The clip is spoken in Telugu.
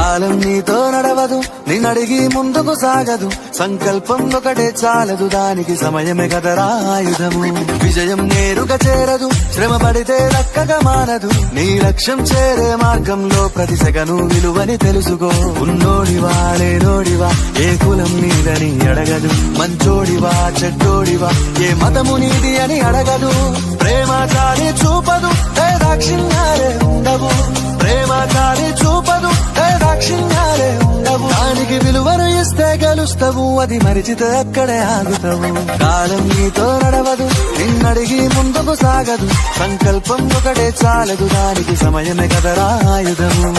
కాలం నీతో నడవదు, నిన్నడిగి ముందుకు సాగదు. సంకల్పం ఒకటే చాలదు, దానికి సమయమే కదరా ఆయుధము. విజయం నేరుగా చేరదు, శ్రమ పడితే దక్కగా మానదు. నీ లక్ష్యం చేరే మార్గంలో ప్రతి సెకను విలువని తెలుసుకో. ఉన్నోడివా లేనోడివా, ఏ కులం నీదని అడగదు. మంచోడివా చెడ్డోడివా, ఏ మతము నీది అని అడగదు. ప్రేమ చాలి చూపదు, ఏ దాక్షిణ్యాలే ఉండవు. ప్రేమ చాలి చూపదు, ఏ దాక్షిణ్యాలే ఉండవు. దానికి విలువను ఇస్తే గెలుస్తావు, అది మరిచితే అక్కడే ఆగుతావు. కాలం నీతో నడవదు, నిన్నడిగి ముందుకు సాగదు. సంకల్పం ఒకటే చాలదు, దానికి సమయమే కదరా ఆయుధము.